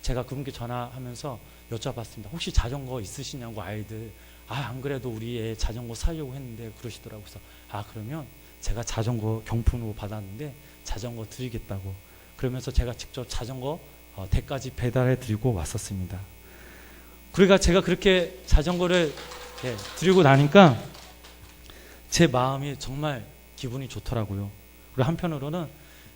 제가 그분께 전화하면서 여쭤봤습니다. 혹시 자전거 있으시냐고 아이들. 안 그래도 우리 애 자전거 사려고 했는데 그러시더라고요. 그래서 그러면 제가 자전거 경품으로 받았는데 자전거 드리겠다고. 그러면서 제가 직접 자전거 댁까지 배달해 드리고 왔었습니다. 그러니까 제가 그렇게 자전거를 드리고 나니까 제 마음이 정말 기분이 좋더라고요. 그리고 한편으로는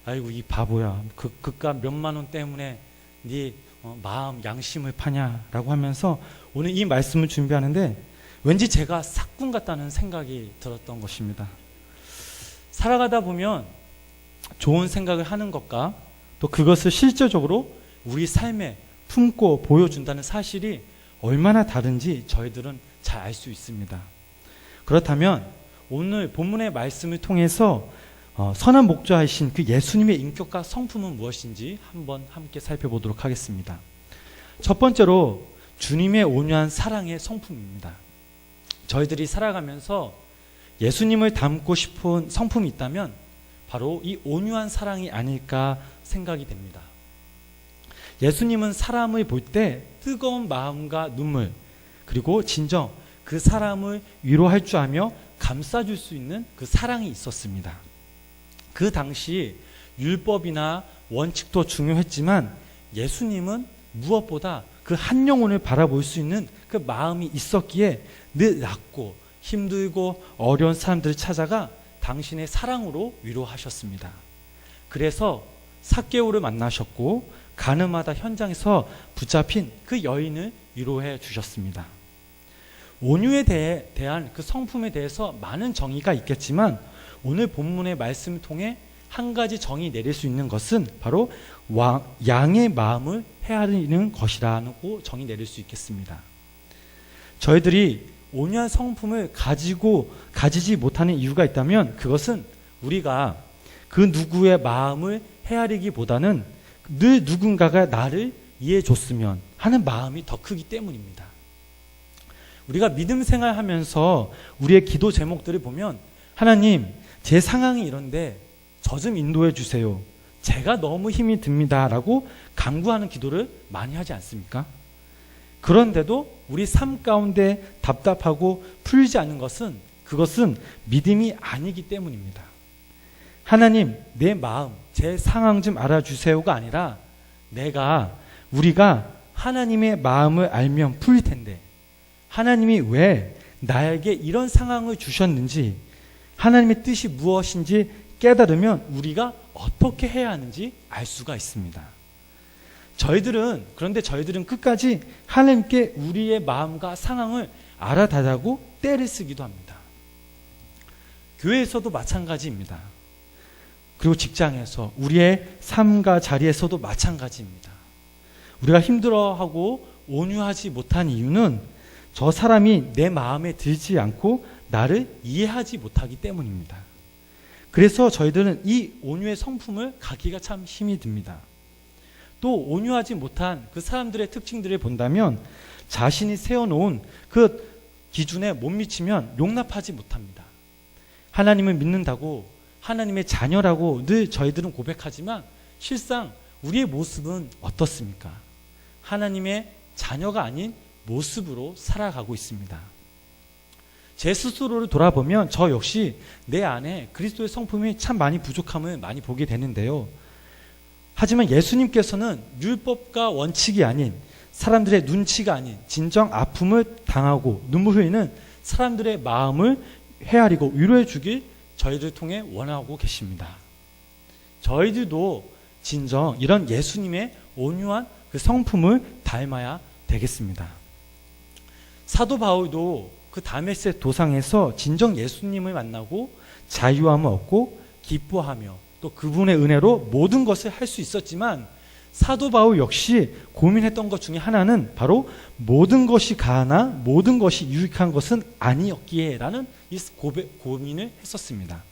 아이고 이 바보야 그깟 몇만 원 때문에 네 마음 양심을 파냐라고 하면서 오늘 이 말씀을 준비하는데 왠지 제가 사꾼 같다는 생각이 들었던 것입니다. 살아가다 보면 좋은 생각을 하는 것과 또 그것을 실제적으로 우리 삶에 품고 보여준다는 사실이 얼마나 다른지 저희들은 잘 알 수 있습니다. 그렇다면 오늘 본문의 말씀을 통해서 선한 목자이신 그 예수님의 인격과 성품은 무엇인지 한번 함께 살펴보도록 하겠습니다. 첫 번째로 주님의 온유한 사랑의 성품입니다. 저희들이 살아가면서 예수님을 닮고 싶은 성품이 있다면 바로 이 온유한 사랑이 아닐까 생각이 됩니다. 예수님은 사람을 볼 때 뜨거운 마음과 눈물 그리고 진정 그 사람을 위로할 줄 아며 감싸줄 수 있는 그 사랑이 있었습니다. 그 당시 율법이나 원칙도 중요했지만 예수님은 무엇보다 그 한 영혼을 바라볼 수 있는 그 마음이 있었기에 늘 낮고 힘들고 어려운 사람들을 찾아가 당신의 사랑으로 위로하셨습니다. 그래서 삭개오를 만나셨고 가늠하다 현장에서 붙잡힌 그 여인을 위로해 주셨습니다. 온유에 대한 그 성품에 대해서 많은 정의가 있겠지만 오늘 본문의 말씀을 통해 한 가지 정의 내릴 수 있는 것은 바로 양의 마음을 헤아리는 것이라고 정의 내릴 수 있겠습니다. 저희들이 온유한 성품을 가지지 못하는 이유가 있다면 그것은 우리가 그 누구의 마음을 헤아리기보다는 늘 누군가가 나를 이해해 줬으면 하는 마음이 더 크기 때문입니다. 우리가 믿음 생활하면서 우리의 기도 제목들을 보면 하나님 제 상황이 이런데 저 좀 인도해 주세요. 제가 너무 힘이 듭니다 라고 간구하는 기도를 많이 하지 않습니까? 그런데도 우리 삶 가운데 답답하고 풀리지 않는 것은 그것은 믿음이 아니기 때문입니다. 하나님 내 마음 제 상황 좀 알아주세요가 아니라 우리가 하나님의 마음을 알면 풀릴 텐데 하나님이 왜 나에게 이런 상황을 주셨는지 하나님의 뜻이 무엇인지 깨달으면 우리가 어떻게 해야 하는지 알 수가 있습니다. 그런데 저희들은 끝까지 하나님께 우리의 마음과 상황을 알아달라고 떼를 쓰기도 합니다. 교회에서도 마찬가지입니다. 그리고 직장에서 우리의 삶과 자리에서도 마찬가지입니다. 우리가 힘들어하고 온유하지 못한 이유는 저 사람이 내 마음에 들지 않고 나를 이해하지 못하기 때문입니다. 그래서 저희들은 이 온유의 성품을 갖기가 참 힘이 듭니다. 또 온유하지 못한 그 사람들의 특징들을 본다면 자신이 세워놓은 그 기준에 못 미치면 용납하지 못합니다. 하나님을 믿는다고 하나님의 자녀라고 늘 저희들은 고백하지만 실상 우리의 모습은 어떻습니까? 하나님의 자녀가 아닌 모습으로 살아가고 있습니다. 제 스스로를 돌아보면 저 역시 내 안에 그리스도의 성품이 참 많이 부족함을 많이 보게 되는데요. 하지만 예수님께서는 율법과 원칙이 아닌 사람들의 눈치가 아닌 진정 아픔을 당하고 눈물 흘리는 사람들의 마음을 헤아리고 위로해 주길 저희들 통해 원하고 계십니다. 저희들도 진정 이런 예수님의 온유한 그 성품을 닮아야 되겠습니다. 사도 바울도 그 다메섹 도상에서 진정 예수님을 만나고 자유함을 얻고 기뻐하며 또 그분의 은혜로 모든 것을 할 수 있었지만 사도 바울 역시 고민했던 것 중에 하나는 바로 모든 것이 가하나 모든 것이 유익한 것은 아니었기에 라는 이 고민을 했었습니다.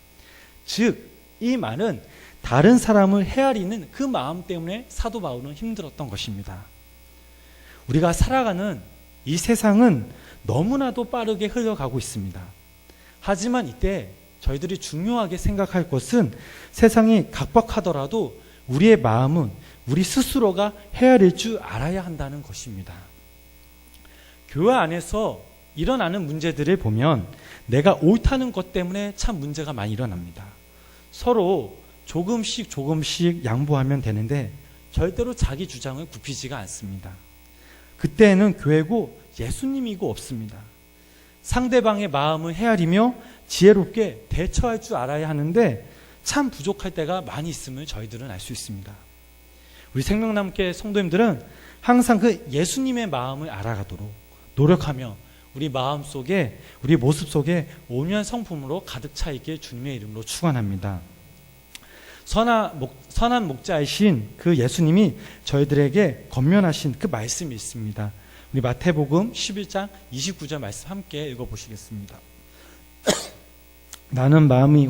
즉, 이 말은 다른 사람을 헤아리는 그 마음 때문에 사도 바울은 힘들었던 것입니다. 우리가 살아가는 이 세상은 너무나도 빠르게 흘러가고 있습니다. 하지만 이때 저희들이 중요하게 생각할 것은 세상이 각박하더라도 우리의 마음은 우리 스스로가 헤아릴 줄 알아야 한다는 것입니다. 교회 안에서 일어나는 문제들을 보면 내가 옳다는 것 때문에 참 문제가 많이 일어납니다. 서로 조금씩 양보하면 되는데 절대로 자기 주장을 굽히지가 않습니다. 그때는 교회고 예수님이고 없습니다. 상대방의 마음을 헤아리며 지혜롭게 대처할 줄 알아야 하는데 참 부족할 때가 많이 있음을 저희들은 알 수 있습니다. 우리 생명남교회 성도님들은 항상 그 예수님의 마음을 알아가도록 노력하며 우리 마음 속에 우리 모습 속에 온유한 성품으로 가득 차 있길 주님의 이름으로 축원합니다. 선한 목자이신 그 예수님이 저희들에게 권면하신 그 말씀이 있습니다. 우리 마태복음 11장 29절 말씀 함께 읽어보시겠습니다. 나는 마음이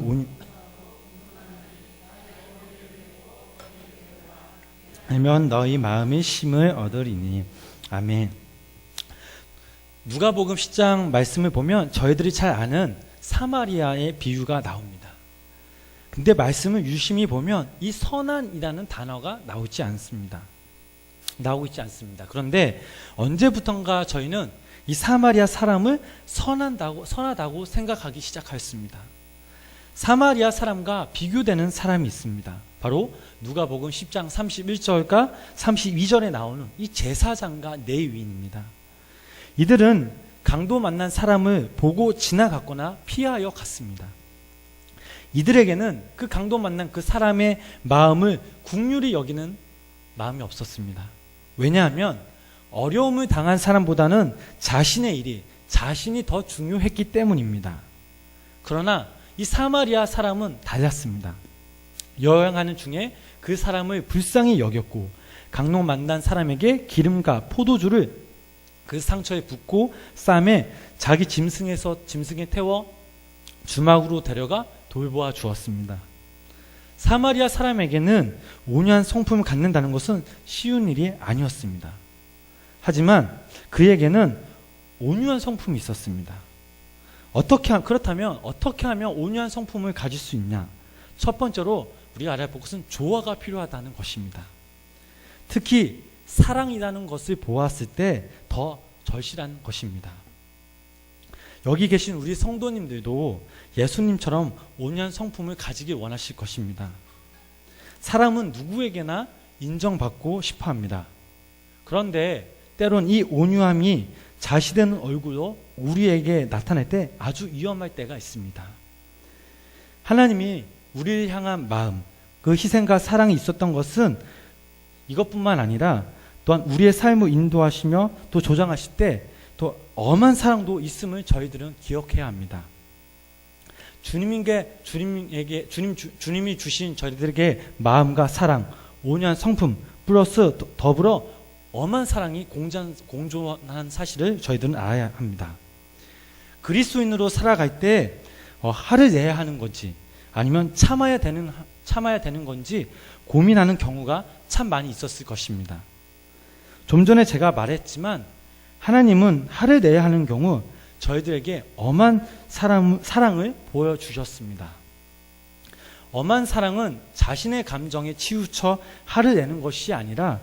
온유하면 너희 마음이 쉼을 얻으리니. 아멘. 누가복음 10장 말씀을 보면 저희들이 잘 아는 사마리아의 비유가 나옵니다. 근데 말씀을 유심히 보면 이 선한이라는 단어가 나오고 있지 않습니다. 그런데 언제부턴가 저희는 이 사마리아 사람을 선하다고 생각하기 시작하였습니다. 사마리아 사람과 비교되는 사람이 있습니다. 바로 누가복음 10장 31절과 32절에 나오는 이 제사장과 레위인입니다. 이들은 강도 만난 사람을 보고 지나갔거나 피하여 갔습니다. 이들에게는 그 강도 만난 그 사람의 마음을 긍휼히 여기는 마음이 없었습니다. 왜냐하면 어려움을 당한 사람보다는 자신의 일이 자신이 더 중요했기 때문입니다. 그러나 이 사마리아 사람은 달랐습니다. 여행하는 중에 그 사람을 불쌍히 여겼고 강도 만난 사람에게 기름과 포도주를 그 상처에 붓고 쌈에 자기 짐승에 태워 주막으로 데려가 돌보아 주었습니다. 사마리아 사람에게는 온유한 성품을 갖는다는 것은 쉬운 일이 아니었습니다. 하지만 그에게는 온유한 성품이 있었습니다. 그렇다면 어떻게 하면 온유한 성품을 가질 수 있냐? 첫 번째로 우리가 알아볼 것은 조화가 필요하다는 것입니다. 특히 사랑이라는 것을 보았을 때 더 절실한 것입니다. 여기 계신 우리 성도님들도 예수님처럼 온유한 성품을 가지길 원하실 것입니다. 사람은 누구에게나 인정받고 싶어 합니다. 그런데 때론 이 온유함이 자시되는 얼굴로 우리에게 나타날 때 아주 위험할 때가 있습니다. 하나님이 우리를 향한 마음, 그 희생과 사랑이 있었던 것은 이것뿐만 아니라 또한 우리의 삶을 인도하시며 또 조장하실 때 또 엄한 사랑도 있음을 저희들은 기억해야 합니다. 주님이 주신 저희들에게 마음과 사랑, 온유한 성품 플러스 더불어 엄한 사랑이 공존한 사실을 저희들은 알아야 합니다. 그리스도인으로 살아갈 때 화를 내야 하는 건지 아니면 참아야 되는 건지 고민하는 경우가 참 많이 있었을 것입니다. 좀 전에 제가 말했지만 하나님은 화를 내야 하는 경우 저희들에게 엄한 사랑을 보여주셨습니다. 엄한 사랑은 자신의 감정에 치우쳐 화를 내는 것이 아니라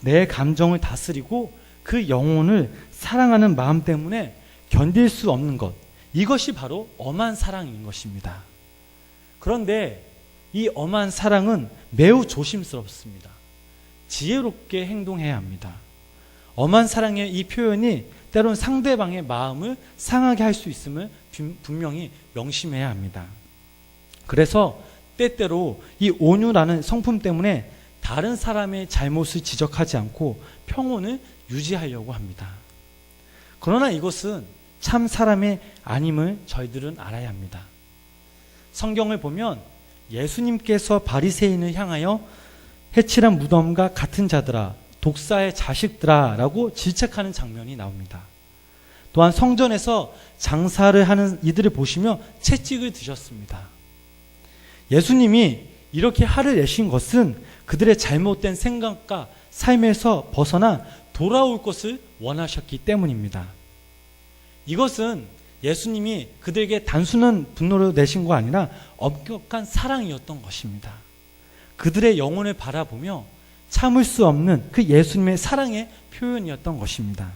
내 감정을 다스리고 그 영혼을 사랑하는 마음 때문에 견딜 수 없는 것, 이것이 바로 엄한 사랑인 것입니다. 그런데 이 엄한 사랑은 매우 조심스럽습니다. 지혜롭게 행동해야 합니다. 엄한 사랑의 이 표현이 때론 상대방의 마음을 상하게 할 수 있음을 분명히 명심해야 합니다. 그래서 때때로 이 온유라는 성품 때문에 다른 사람의 잘못을 지적하지 않고 평온을 유지하려고 합니다. 그러나 이것은 참 사람의 아님을 저희들은 알아야 합니다. 성경을 보면 예수님께서 바리새인을 향하여 해칠한 무덤과 같은 자들아, 독사의 자식들아 라고 질책하는 장면이 나옵니다. 또한 성전에서 장사를 하는 이들을 보시며 채찍을 드셨습니다. 예수님이 이렇게 화를 내신 것은 그들의 잘못된 생각과 삶에서 벗어나 돌아올 것을 원하셨기 때문입니다. 이것은 예수님이 그들에게 단순한 분노를 내신 거 아니라 엄격한 사랑이었던 것입니다. 그들의 영혼을 바라보며 참을 수 없는 그 예수님의 사랑의 표현이었던 것입니다.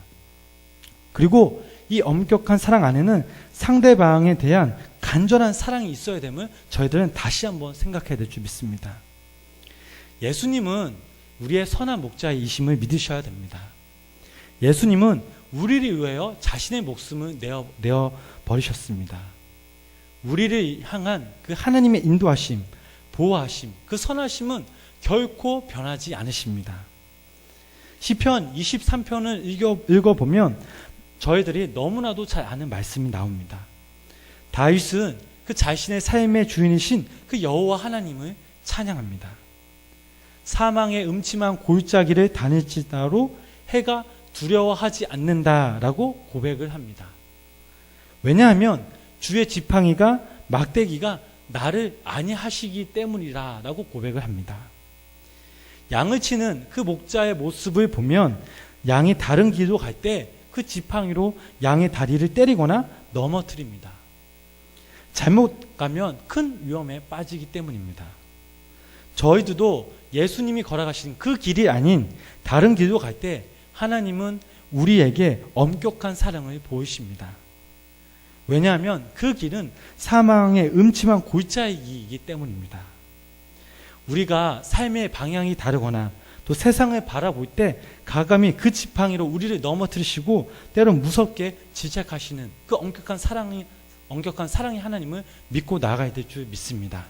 그리고 이 엄격한 사랑 안에는 상대방에 대한 간절한 사랑이 있어야 됨을 저희들은 다시 한번 생각해야 될 줄 믿습니다. 예수님은 우리의 선한 목자이심을 믿으셔야 됩니다. 예수님은 우리를 위하여 자신의 목숨을 내어 버리셨습니다. 우리를 향한 그 하나님의 인도하심, 보호하심, 그 선하심은 결코 변하지 않으십니다. 시편 23편을 읽어보면 저희들이 너무나도 잘 아는 말씀이 나옵니다. 다윗은 그 자신의 삶의 주인이신 그 여호와 하나님을 찬양합니다. 사망의 음침한 골짜기를 다닐지라도 해가 두려워하지 않는다라고 고백을 합니다. 왜냐하면 주의 지팡이가 막대기가 나를 안위하시기 때문이라라고 고백을 합니다. 양을 치는 그 목자의 모습을 보면 양이 다른 길로 갈 때 그 지팡이로 양의 다리를 때리거나 넘어뜨립니다. 잘못 가면 큰 위험에 빠지기 때문입니다. 저희들도 예수님이 걸어가신 그 길이 아닌 다른 길로 갈 때 하나님은 우리에게 엄격한 사랑을 보이십니다. 왜냐하면 그 길은 사망의 음침한 골짜기이기 때문입니다. 우리가 삶의 방향이 다르거나 또 세상을 바라볼 때 가감히 그 지팡이로 우리를 넘어뜨리시고 때론 무섭게 질책하시는 그 엄격한 사랑의 하나님을 믿고 나아가야 될 줄 믿습니다.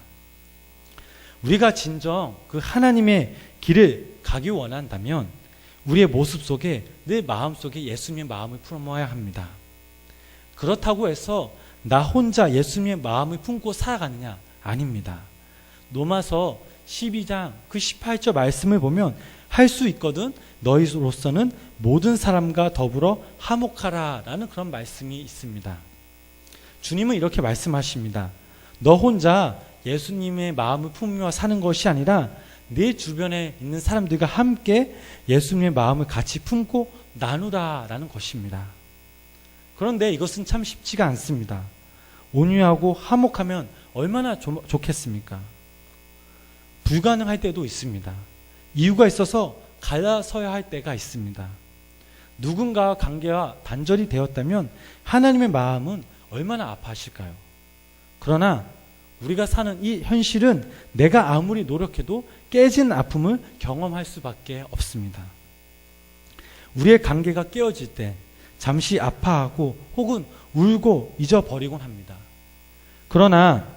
우리가 진정 그 하나님의 길을 가기 원한다면 우리의 모습 속에 늘 마음속에 예수님의 마음을 품어야 합니다. 그렇다고 해서 나 혼자 예수님의 마음을 품고 살아가느냐? 아닙니다. 로마서 12장 그 18절 말씀을 보면 할 수 있거든 너희로서는 모든 사람과 더불어 화목하라 라는 그런 말씀이 있습니다. 주님은 이렇게 말씀하십니다. 너 혼자 예수님의 마음을 품으며 사는 것이 아니라 내 주변에 있는 사람들과 함께 예수님의 마음을 같이 품고 나누라라는 것입니다. 그런데 이것은 참 쉽지가 않습니다. 온유하고 화목하면 얼마나 좋겠습니까? 불가능할 때도 있습니다. 이유가 있어서 갈라서야 할 때가 있습니다. 누군가와 관계가 단절이 되었다면 하나님의 마음은 얼마나 아파하실까요? 그러나 우리가 사는 이 현실은 내가 아무리 노력해도 깨진 아픔을 경험할 수밖에 없습니다. 우리의 관계가 깨어질 때 잠시 아파하고 혹은 울고 잊어버리곤 합니다. 그러나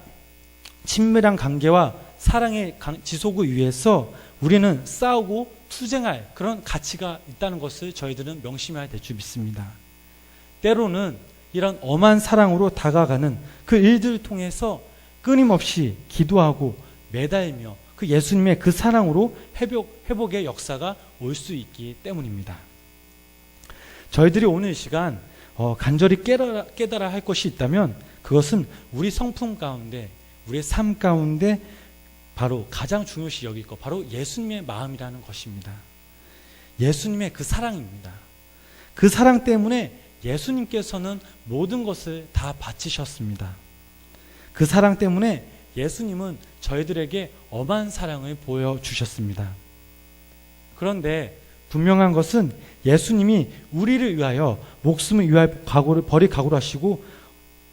친밀한 관계와 사랑의 지속을 위해서 우리는 싸우고 투쟁할 그런 가치가 있다는 것을 저희들은 명심해야 될 줄 믿습니다. 때로는 이런 엄한 사랑으로 다가가는 그 일들을 통해서 끊임없이 기도하고 매달며 그 예수님의 그 사랑으로 회복의 역사가 올 수 있기 때문입니다. 저희들이 오늘 이 시간 간절히 깨달아 할 것이 있다면 그것은 우리 성품 가운데 우리의 삶 가운데 바로 가장 중요시 여길 것, 바로 예수님의 마음이라는 것입니다. 예수님의 그 사랑입니다. 그 사랑 때문에 예수님께서는 모든 것을 다 바치셨습니다. 그 사랑 때문에 예수님은 저희들에게 엄한 사랑을 보여주셨습니다. 그런데 분명한 것은 예수님이 우리를 위하여 목숨을 위하여 버릴 각오를 하시고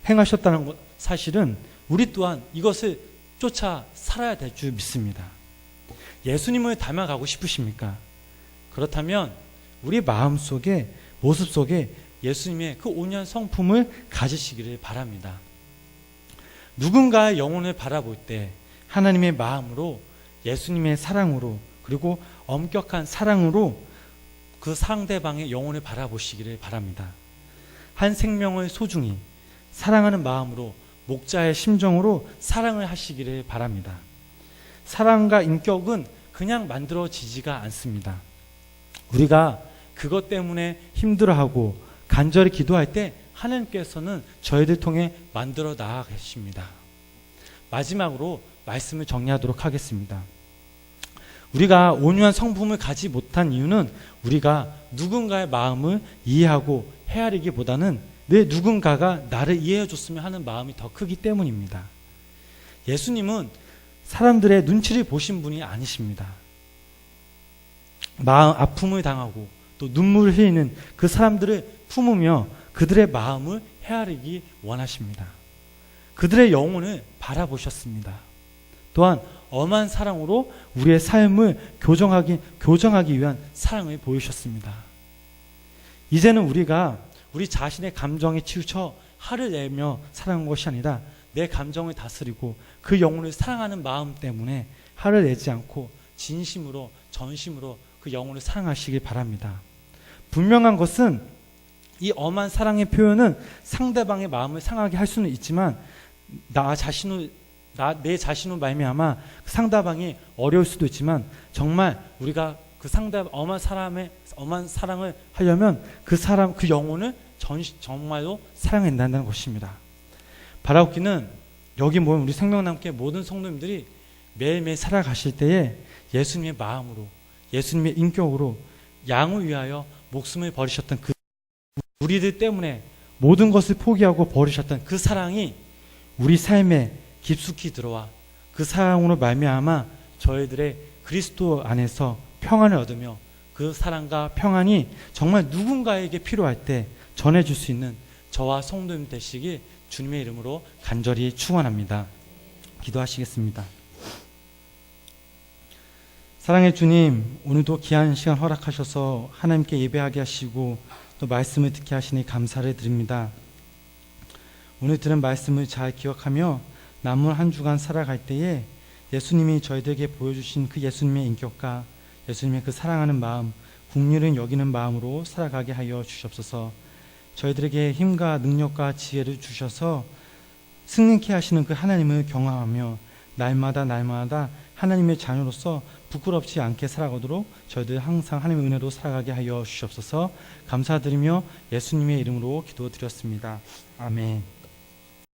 행하셨다는 것, 사실은 우리 또한 이것을 쫓아 살아야 될 줄 믿습니다. 예수님을 닮아가고 싶으십니까? 그렇다면 우리 마음속에, 모습 속에 예수님의 그 온유한 성품을 가지시기를 바랍니다. 누군가의 영혼을 바라볼 때 하나님의 마음으로, 예수님의 사랑으로, 그리고 엄격한 사랑으로 그 상대방의 영혼을 바라보시기를 바랍니다. 한 생명을 소중히 사랑하는 마음으로, 목자의 심정으로 사랑을 하시기를 바랍니다. 사랑과 인격은 그냥 만들어지지가 않습니다. 우리가 그것 때문에 힘들어하고 간절히 기도할 때 하나님께서는 저희들 통해 만들어 나아 계십니다. 마지막으로 말씀을 정리하도록 하겠습니다. 우리가 온유한 성품을 가지 못한 이유는 우리가 누군가의 마음을 이해하고 헤아리기보다는 내 누군가가 나를 이해해 줬으면 하는 마음이 더 크기 때문입니다. 예수님은 사람들의 눈치를 보신 분이 아니십니다. 마음 아픔을 당하고 또 눈물을 흘리는 그 사람들을 품으며 그들의 마음을 헤아리기 원하십니다. 그들의 영혼을 바라보셨습니다. 또한 엄한 사랑으로 우리의 삶을 교정하기 위한 사랑을 보이셨습니다. 이제는 우리가 우리 자신의 감정에 치우쳐 화를 내며 사랑한 것이 아니라 내 감정을 다스리고 그 영혼을 사랑하는 마음 때문에 화를 내지 않고 진심으로, 전심으로 그 영혼을 사랑하시길 바랍니다. 분명한 것은 이 엄한 사랑의 표현은 상대방의 마음을 상하게 할 수는 있지만 내 자신으로 말미암아 상대방이 어려울 수도 있지만 정말 우리가 그 엄한 사랑을 하려면 그 영혼을 정말로 사랑해야 한다는 것입니다. 바라옵기는 여기 모인 우리 생명남교회 모든 성도님들이 매일매일 살아가실 때에 예수님의 마음으로, 예수님의 인격으로 양을 위하여 목숨을 버리셨던 그 우리들 때문에 모든 것을 포기하고 버리셨던 그 사랑이 우리 삶에 깊숙이 들어와 그 사랑으로 말미암아 저희들의 그리스도 안에서 평안을 얻으며 그 사랑과 평안이 정말 누군가에게 필요할 때 전해줄 수 있는 저와 성도님 되시길 주님의 이름으로 간절히 축원합니다. 기도하시겠습니다. 사랑의 주님, 오늘도 귀한 시간 허락하셔서 하나님께 예배하게 하시고 또 말씀을 듣게 하시니 감사를 드립니다. 오늘 들은 말씀을 잘 기억하며 남은 한 주간 살아갈 때에 예수님이 저희들에게 보여주신 그 예수님의 인격과 예수님의 그 사랑하는 마음, 긍휼을 여기는 마음으로 살아가게 하여 주시옵소서. 저희들에게 힘과 능력과 지혜를 주셔서 승리케 하시는 그 하나님을 경험하며 날마다 하나님의 자녀로서 부끄럽지 않게 살아가도록 저희들 항상 하나님의 은혜로 살아가게 하여 주시옵소서. 감사드리며 예수님의 이름으로 기도드렸습니다. 아멘.